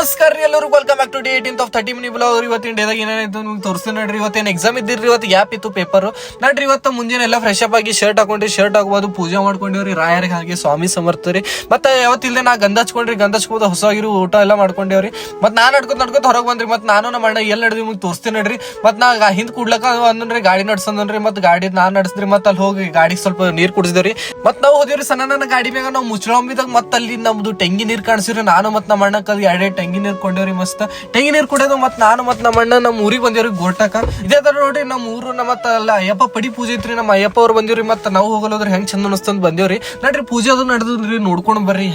ನಮಸ್ಕಾರ ರೀ ಎಲ್ಲರೂ, welcome back to day 18th of 30 mini blog. ಇವತ್ತಿನ ಡೇದಾಗ ಏನಾಯ್ತು ನಿಮ್ಗೆ ತೋರಿಸ್ತೀನಿ ನೋಡ್ರಿ. ಇವತ್ತೇನು ಎಕ್ಸಾಮ್ ಇದ್ದಿರ್ರಿ, ಇವತ್ತು ಗ್ಯಾಪ್ ಇತ್ತು ಪೇಪರ್ ನೋಡ್ರಿ. ಇವತ್ತು ಮುಂಜಾನೆ ಎಲ್ಲ ಫ್ರೆಶ್ ಅಪ್ ಆಗಿ ಶರ್ಟ್ ಹಾಕೊಂಡ್ರಿ, ಶರ್ಟ್ ಹಾಕೋದು ಪೂಜೆ ಮಾಡ್ಕೊಂಡೇವ್ರಿ ರಾಯರಿಗೆ, ಹಾಗೆ ಸ್ವಾಮಿ ಸಮರ್ಥ ರೀ. ಮತ್ತೆ ಯಾವತ್ತಿಲ್ಲದೆ ನಾ ಗಂಧ ಹಚ್ಕೊಂಡ್ರಿ, ಗಂಧ ಹಚ್ಕೋದು ಹೊಸವಾಗಿರೋ ಊಟ ಎಲ್ಲ ಮಾಡ್ಕೊಂಡೇವ್ರಿ. ಮತ್ತೆ ನಾನು ನಡ್ಕೊತ ಹೊರಗೆ ಬಂದ್ರಿ. ಮತ್ತೆ ನಾನು ನಮ್ಮ ಅಣ್ಣ ಎಲ್ಲಿ ನಡೆದ್ವಿ ನಿಮ್ಗೆ ತೋರಿಸ್ತೀನಿ ನೋಡ್ರಿ. ಮತ್ತೆ ನಾ ಹಿಂದ್ ಕುಡ್ಲಕ್ಕ ಅಂದ್ರಿ ಗಾಡಿ ನಡ್ಸಂದ್ರಿ. ಮತ್ತೆ ಗಾಡಿ ನಾನ್ ನಡ್ಸಿದ್ರಿ. ಮತ್ತೆ ಅಲ್ಲಿ ಹೋಗಿ ಗಾಡಿ ಸ್ವಲ್ಪ ನೀರ್ ಕುಡಿಸಿದ್ರಿ. ಮತ್ತೆ ನಾವು ಹೋದಿವ್ರಿ ಸಣ್ಣ ಗಾಡಿ ಮ್ಯಾಗ ನಾವು ಮುಚ್ಚಳಂಬಿದಾಗ. ಮತ್ತೆ ಅಲ್ಲಿ ನಮ್ದು ಟೆಂಗಿ ನೀರ್ ಕಾಣಿಸಿರಿ. ನಾನು ಮತ್ತೆ ನಮ್ಮ ಅಣ್ಣ ಕಲ್ ಎರಡೇ ಟೆಂಗಿ ನೀರ್ ಕೊಂಡೇವ್ರಿ. ಮಸ್ತ್ ಟೆಂಗಿ ನೀರ್ ಕುಡಿಯೋದು. ಮತ್ತೆ ನಾನು ಮತ್ತೆ ನಮ್ಮ ಅಣ್ಣ ನಮ್ಮ ಊರಿಗೆ ಬಂದೇವ್ರಿ ಗೋಟಕ. ಇದೇ ತರ ನೋಡ್ರಿ ನಮ್ಮ ಊರು ಮತ್ತೆ ಅಲ್ಲ ಅಯ್ಯಪ್ಪ ಪಡಿ ಪೂಜೆ ಐತ್ರಿ. ನಮ್ಮ ಅಯ್ಯಪ್ಪ ಅವ್ರು ಬಂದಿವ್ರಿ. ಮತ್ತೆ ನಾವು ಹೋಗಲ್ಲೋದ್ರೆ ಹೆಂಗ್ ಚಂದ ಅನಿಸ್ತಂದ್ ಬಂದೇವ್ರಿ ನೋಡ್ರಿ. ಪೂಜೆ ಅದು ನಡೆದ್ರಿ, ನೋಡ್ಕೊಂಡ್ ಬರ್ರಿ.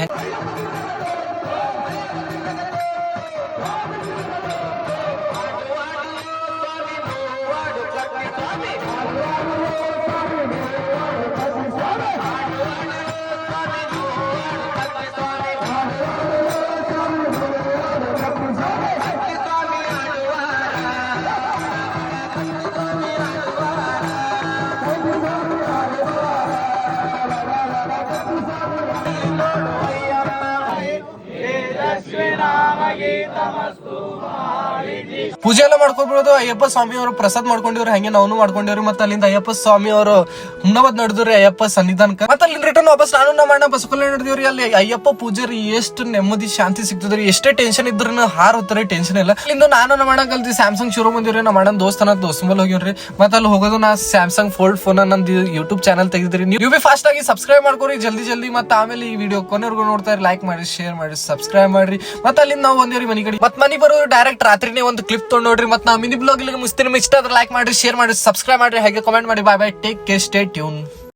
ಪೂಜೆ ಎಲ್ಲ ಮಾಡ್ಕೊಬೋದು. ಅಯ್ಯಪ್ಪ ಸ್ವಾಮಿ ಅವರು ಪ್ರಸಾದ್ ಮಾಡ್ಕೊಂಡಿವ್ರಿ, ಹಂಗೆ ನಾವು ಮಾಡ್ಕೊಂಡಿವ್ರಿ. ಮತ್ತೆ ಅಲ್ಲಿಂದ ಅಯ್ಯಪ್ಪ ಸ್ವಾಮಿ ಅವರು ಹುಮ್ನಾಬಾದ್ ನಡೆದ್ರಿ ಅಯ್ಯಪ್ಪ ಸನ್ನಿಧಾನಕ. ಮತ್ತೆ ಅಲ್ಲಿ ರಿಟರ್ನ್ ವಾಪಸ್ ನಾನು ನಮ್ಮ ಅಣ್ಣ ಬಸಕಲ್ಲಿ ನಡೆದಿವ್ರಿ. ಅಲ್ಲಿ ಅಯ್ಯಪ್ಪ ಪೂಜಾರಿ ಎಷ್ಟು ನೆಮ್ಮದಿ ಶಾಂತಿ ಸಿಗ್ತದ್ರಿ. ಎಷ್ಟೇ ಟೆನ್ಷನ್ ಇದ್ರು ಹಾರ್ ಹೋಗ್ತಾರೆ, ಟೆನ್ಷನ್ ಇಲ್ಲ. ಅಲ್ಲಿಂದ ನಾನು ನಮ್ಮ ಅಣ್ಣ ಕಲ್ತಿ ಸ್ಯಾಮ್ಸಂಗ್ ಶುರು ಬಂದಿವ್ರಿ. ನಮ್ಮ ಅಣ್ಣನ ದೋಸ್ತ ಮೇಲೆ ಹೋಗಿವ್ರಿ. ಮತ್ತೆ ಅಲ್ಲಿ ಹೋಗೋದು ನಾ ಸ್ಯಾಮ್ಸಂಗ್ ಫೋಲ್ಡ್ ಫೋನ್ ನಂದು ಯೂಟ್ಯೂಬ್ ಚಾನಲ್ ತೆಗೆದ್ರಿ. ನೀವು ಬಿ ಫಾಸ್ಟ್ ಆಗಿ ಸಬ್ಸ್ಕ್ರೈಬ್ ಮಾಡ್ಕೊರಿ ಜಲ್ದಿ. ಮತ್ತೆ ಆಮೇಲೆ ಈ ವಿಡಿಯೋ ಕೊನೆವರೆಗೂ ನೋಡ್ತಾ ಇರಿ, ಲೈಕ್ ಮಾಡಿ, ಶೇರ್ ಮಾಡಿ, ಸಬ್ಸ್ಕ್ರೈಬ್ ಮಾಡ್ರಿ. ಮತ್ತೆ ಅಲ್ಲಿಂದ ನಾವು ಬಂದಿವ್ರಿ ಮನೆ ಕಡೆ. ಮತ್ತೆ ಮನೆ ಬರೋರು ಡೈರೆಕ್ಟ್ ರಾತ್ರಿನೇ ಒಂದು ಕ್ಲಿಪ್ ತೊಗೊಂಡು ನೋಡ್ರಿ. ಮತ್ತೆ ನಾವು ಮಿನಿ ಬ್ಲಾಗ್ ಮುಗಿಸ್ತೀನಿ. ಇಷ್ಟ ಆದ್ರೆ ಲೈಕ್ ಮಾಡಿ, ಶೇರ್ ಮಾಡಿ, ಸಬ್ಸ್ಕ್ರೈಬ್ ಮಾಡಿ, ಹಾಗೆ ಕಾಮೆಂಟ್ ಮಾಡಿ. ಬಾಯ್ ಬಾಯ್, ಟೇಕ್ ಕೇರ್, ಸ್ಟೇ ಟ್ಯೂನ್.